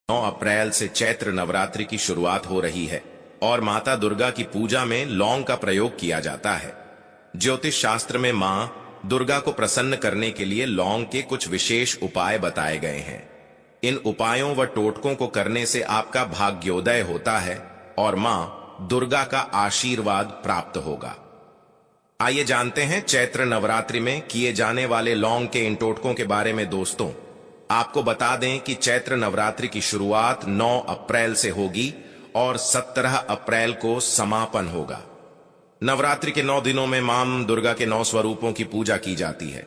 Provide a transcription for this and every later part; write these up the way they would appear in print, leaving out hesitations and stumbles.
9 अप्रैल से चैत्र नवरात्रि की शुरुआत हो रही है और माता दुर्गा की पूजा में लौंग का प्रयोग किया जाता है। ज्योतिष शास्त्र में मां दुर्गा को प्रसन्न करने के लिए लौंग के कुछ विशेष उपाय बताए गए हैं। इन उपायों व टोटकों को करने से आपका भाग्योदय होता है और मां दुर्गा का आशीर्वाद प्राप्त होगा। आइए जानते हैं चैत्र नवरात्रि में किए जाने वाले लौंग के इन टोटकों के बारे में। दोस्तों, आपको बता दें कि चैत्र नवरात्रि की शुरुआत 9 अप्रैल से होगी और 17 अप्रैल को समापन होगा। नवरात्रि के 9 दिनों में मां दुर्गा के 9 स्वरूपों की पूजा की जाती है।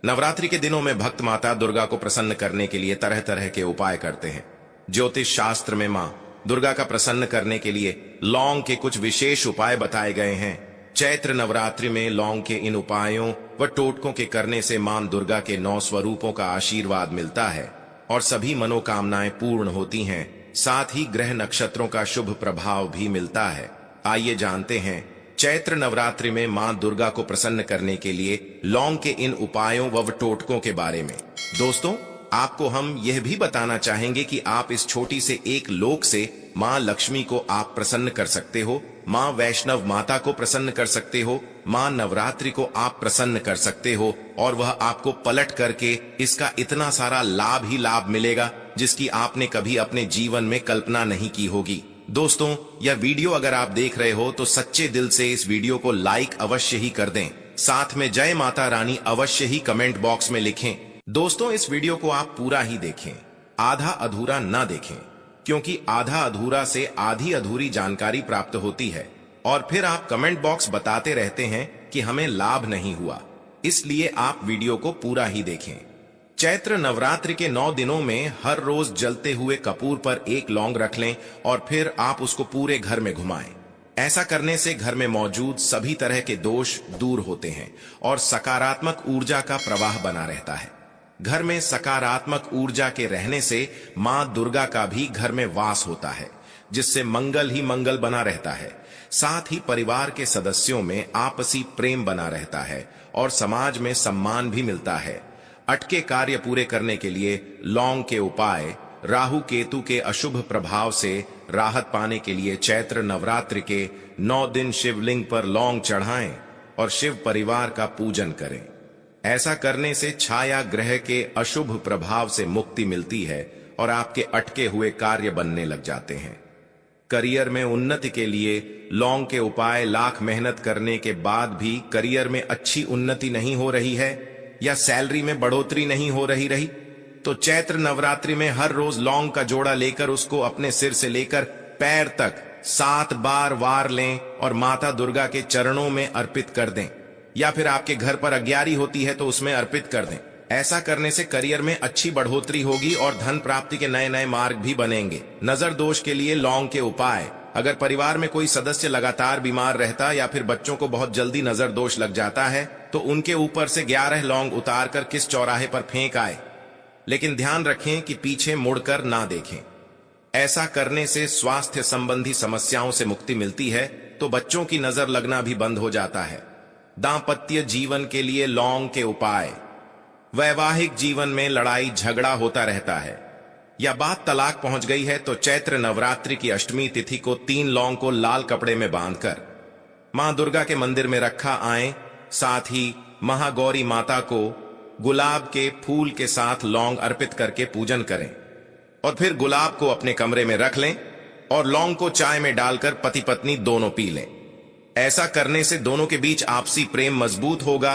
नवरात्रि के दिनों में भक्त माता दुर्गा को प्रसन्न करने के लिए तरह तरह के उपाय करते हैं। ज्योतिष शास्त्र में मां दुर्गा का प्रसन्न करने के लिए लौंग के कुछ विशेष उपाय बताए गए हैं। चैत्र नवरात्रि में लौंग के इन उपायों व टोटकों के करने से मां दुर्गा के 9 स्वरूपों का आशीर्वाद मिलता है और सभी मनोकामनाएं पूर्ण होती हैं। साथ ही ग्रह नक्षत्रों का शुभ प्रभाव भी मिलता है। आइए जानते हैं चैत्र नवरात्रि में मां दुर्गा को प्रसन्न करने के लिए लौंग के इन उपायों व टोटकों के बारे में। दोस्तों, आपको हम यह भी बताना चाहेंगे कि आप इस छोटी से एक लोक से मां लक्ष्मी को आप प्रसन्न कर सकते हो, मां वैष्णव माता को प्रसन्न कर सकते हो, मां नवरात्रि को आप प्रसन्न कर सकते हो और वह आपको पलट करके इसका इतना सारा लाभ ही लाभ मिलेगा जिसकी आपने कभी अपने जीवन में कल्पना नहीं की होगी। दोस्तों, यह वीडियो अगर आप देख रहे हो तो सच्चे दिल से इस वीडियो को लाइक अवश्य ही कर दें। साथ में जय माता रानी अवश्य ही कमेंट बॉक्स में लिखें। दोस्तों, इस वीडियो को आप पूरा ही देखें, आधा अधूरा ना देखें, क्योंकि आधा अधूरा से आधी अधूरी जानकारी प्राप्त होती है और फिर आप कमेंट बॉक्स बताते रहते हैं कि हमें लाभ नहीं हुआ। इसलिए आप वीडियो को पूरा ही देखें। चैत्र नवरात्रि के 9 दिनों में हर रोज जलते हुए कपूर पर एक लौंग रख लें और फिर आप उसको पूरे घर में घुमाएं। ऐसा करने से घर में मौजूद सभी तरह के दोष दूर होते हैं और सकारात्मक ऊर्जा का प्रवाह बना रहता है। घर में सकारात्मक ऊर्जा के रहने से मां दुर्गा का भी घर में वास होता है, जिससे मंगल ही मंगल बना रहता है। साथ ही परिवार के सदस्यों में आपसी प्रेम बना रहता है और समाज में सम्मान भी मिलता है। अटके कार्य पूरे करने के लिए लौंग के उपाय। राहु केतु के अशुभ प्रभाव से राहत पाने के लिए चैत्र नवरात्रि के 9 दिन शिवलिंग पर लौंग चढ़ाएं और शिव परिवार का पूजन करें। ऐसा करने से छाया ग्रह के अशुभ प्रभाव से मुक्ति मिलती है और आपके अटके हुए कार्य बनने लग जाते हैं। करियर में उन्नति के लिए लौंग के उपाय। लाख मेहनत करने के बाद भी करियर में अच्छी उन्नति नहीं हो रही है या सैलरी में बढ़ोतरी नहीं हो रही तो चैत्र नवरात्रि में हर रोज लौंग का जोड़ा लेकर उसको अपने सिर से लेकर पैर तक 7 बार वार लें और माता दुर्गा के चरणों में अर्पित कर दें, या फिर आपके घर पर अग्यारी होती है तो उसमें अर्पित कर दें। ऐसा करने से करियर में अच्छी बढ़ोतरी होगी और धन प्राप्ति के नए नए मार्ग भी बनेंगे। नजर दोष के लिए लौंग के उपाय। अगर परिवार में कोई सदस्य लगातार बीमार रहता या फिर बच्चों को बहुत जल्दी नजर दोष लग जाता है तो उनके ऊपर से 11 लौंग उतार कर किस चौराहे पर फेंक आए, लेकिन ध्यान रखें कि पीछे मुड़कर ना देखें। ऐसा करने से स्वास्थ्य संबंधी समस्याओं से मुक्ति मिलती है तो बच्चों की नजर लगना भी बंद हो जाता है। दांपत्य जीवन के लिए लौंग के उपाय। वैवाहिक जीवन में लड़ाई झगड़ा होता रहता है या बात तलाक पहुंच गई है तो चैत्र नवरात्रि की अष्टमी तिथि को 3 लौंग को लाल कपड़े में बांधकर मां दुर्गा के मंदिर में रखा आए। साथ ही महागौरी माता को गुलाब के फूल के साथ लौंग अर्पित करके पूजन करें और फिर गुलाब को अपने कमरे में रख लें और लौंग को चाय में डालकर पति पत्नी दोनों पी लें। ऐसा करने से दोनों के बीच आपसी प्रेम मजबूत होगा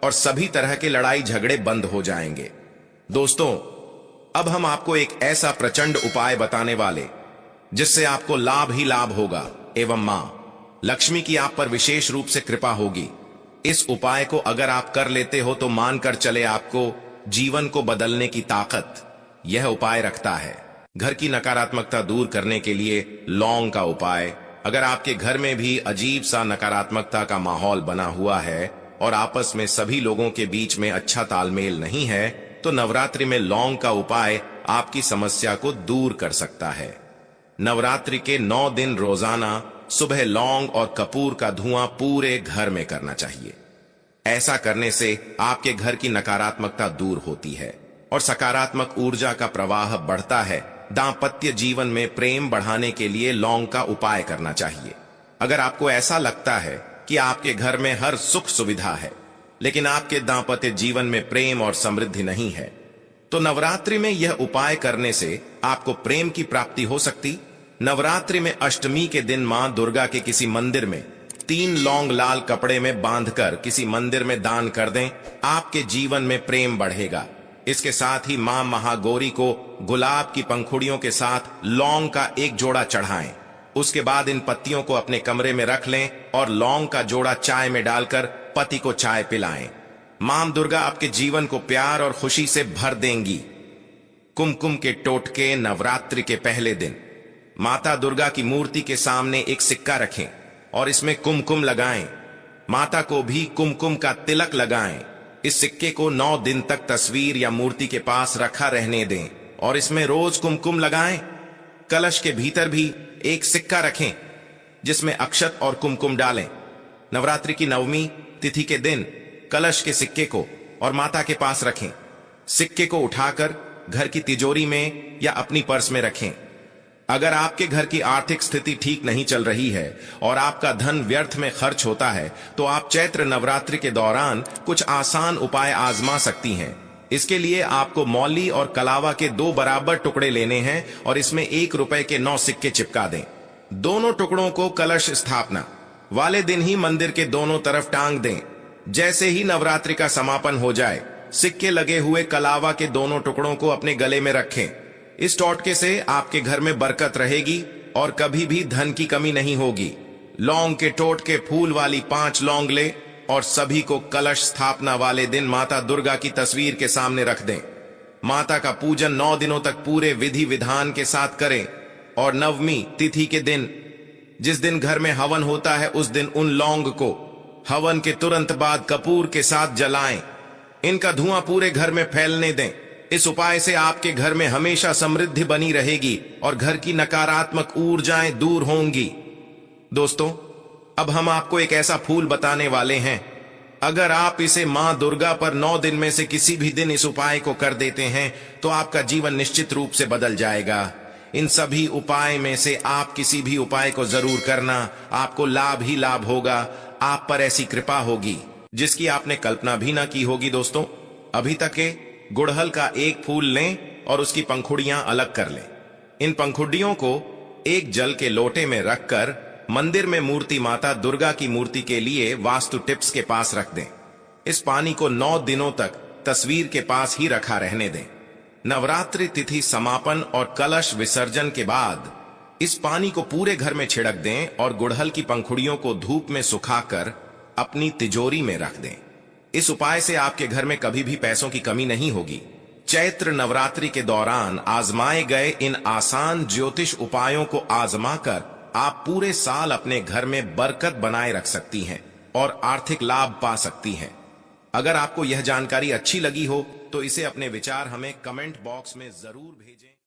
और सभी तरह के लड़ाई झगड़े बंद हो जाएंगे। दोस्तों, अब हम आपको एक ऐसा प्रचंड उपाय बताने वाले जिससे आपको लाभ ही लाभ होगा एवं मां लक्ष्मी की आप पर विशेष रूप से कृपा होगी। इस उपाय को अगर आप कर लेते हो तो मानकर चले आपको जीवन को बदलने की ताकत यह उपाय रखता है। घर की नकारात्मकता दूर करने के लिए लौंग का उपाय। अगर आपके घर में भी अजीब सा नकारात्मकता का माहौल बना हुआ है और आपस में सभी लोगों के बीच में अच्छा तालमेल नहीं है तो नवरात्रि में लौंग का उपाय आपकी समस्या को दूर कर सकता है। नवरात्रि के 9 दिन रोजाना सुबह लौंग और कपूर का धुआं पूरे घर में करना चाहिए। ऐसा करने से आपके घर की नकारात्मकता दूर होती है और सकारात्मक ऊर्जा का प्रवाह बढ़ता है, दांपत्य जीवन में प्रेम बढ़ाने के लिए लौंग का उपाय करना चाहिए। अगर आपको ऐसा लगता है कि आपके घर में हर सुख सुविधा है लेकिन आपके दांपत्य जीवन में प्रेम और समृद्धि नहीं है, तो नवरात्रि में यह उपाय करने से आपको प्रेम की प्राप्ति हो सकती। नवरात्रि में अष्टमी के दिन मां दुर्गा के किसी मंदिर में 3 लौंग लाल कपड़े में बांधकर किसी मंदिर में दान कर दें, आपके जीवन में प्रेम बढ़ेगा। इसके साथ ही मां महागौरी को गुलाब की पंखुड़ियों के साथ लौंग का एक जोड़ा चढ़ाएं। उसके बाद इन पत्तियों को अपने कमरे में रख लें और लौंग का जोड़ा चाय में डालकर पति को चाय पिलाएं। मां दुर्गा आपके जीवन को प्यार और खुशी से भर देंगी। कुमकुम के टोटके। नवरात्रि के पहले दिन माता दुर्गा की मूर्ति के सामने एक सिक्का रखें और इसमें कुमकुम लगाएं। माता को भी कुमकुम का तिलक लगाएं। इस सिक्के को 9 दिन तक तस्वीर या मूर्ति के पास रखा रहने दें और इसमें रोज कुमकुम लगाएं। कलश के भीतर भी एक सिक्का रखें जिसमें अक्षत और कुमकुम डालें। नवरात्रि की 9वीं तिथि के दिन कलश के सिक्के को और माता के पास रखें। सिक्के को उठाकर घर की तिजोरी में या अपनी पर्स में रखें। अगर आपके घर की आर्थिक स्थिति ठीक नहीं चल रही है और आपका धन व्यर्थ में खर्च होता है तो आप चैत्र नवरात्रि के दौरान कुछ आसान उपाय आजमा सकती हैं। इसके लिए आपको मौली और कलावा के 2 बराबर टुकड़े लेने हैं और इसमें 1 रुपए के 9 सिक्के चिपका दें। दोनों टुकड़ों को कलश स्थापना वाले दिन ही मंदिर के दोनों तरफ टांग दें। जैसे ही नवरात्रि का समापन हो जाए, सिक्के लगे हुए कलावा के दोनों टुकड़ों को अपने गले में रखें। इस टोटके से आपके घर में बरकत रहेगी और कभी भी धन की कमी नहीं होगी। लौंग के टोटके फूल वाली 5 लौंग ले और सभी को कलश स्थापना वाले दिन माता दुर्गा की तस्वीर के सामने रख दें। माता का पूजन 9 दिनों तक पूरे विधि विधान के साथ करें और 9वीं तिथि के दिन जिस दिन घर में हवन होता है उस दिन उन लौंग को हवन के तुरंत बाद कपूर के साथ जलाएं। इनका धुआं पूरे घर में फैलने दें। इस उपाय से आपके घर में हमेशा समृद्धि बनी रहेगी और घर की नकारात्मक ऊर्जाएं दूर होंगी। दोस्तों, अब हम आपको एक ऐसा फूल बताने वाले हैं। अगर आप इसे मां दुर्गा पर 9 दिन में से किसी भी दिन इस उपाय को कर देते हैं तो आपका जीवन निश्चित रूप से बदल जाएगा। इन सभी उपाय में से आप किसी भी उपाय को जरूर करना, आपको लाभ ही लाभ होगा। आप पर ऐसी कृपा होगी जिसकी आपने कल्पना भी ना की होगी। दोस्तों, अभी तक के गुड़हल का एक फूल लें और उसकी पंखुड़ियां अलग कर लें। इन पंखुड़ियों को एक जल के लोटे में रखकर मंदिर में मूर्ति माता दुर्गा की मूर्ति के लिए वास्तु टिप्स के पास रख दें। इस पानी को 9 दिनों तक तस्वीर के पास ही रखा रहने दें। नवरात्रि तिथि समापन और कलश विसर्जन के बाद इस पानी को पूरे घर में छिड़क दें और गुड़हल की पंखुड़ियों को धूप में सुखाकर अपनी तिजोरी में रख दें। इस उपाय से आपके घर में कभी भी पैसों की कमी नहीं होगी। चैत्र नवरात्रि के दौरान आजमाए गए इन आसान ज्योतिष उपायों को आजमाकर आप पूरे साल अपने घर में बरकत बनाए रख सकती हैं और आर्थिक लाभ पा सकती हैं। अगर आपको यह जानकारी अच्छी लगी हो तो इसे अपने विचार हमें कमेंट बॉक्स में जरूर भेजें।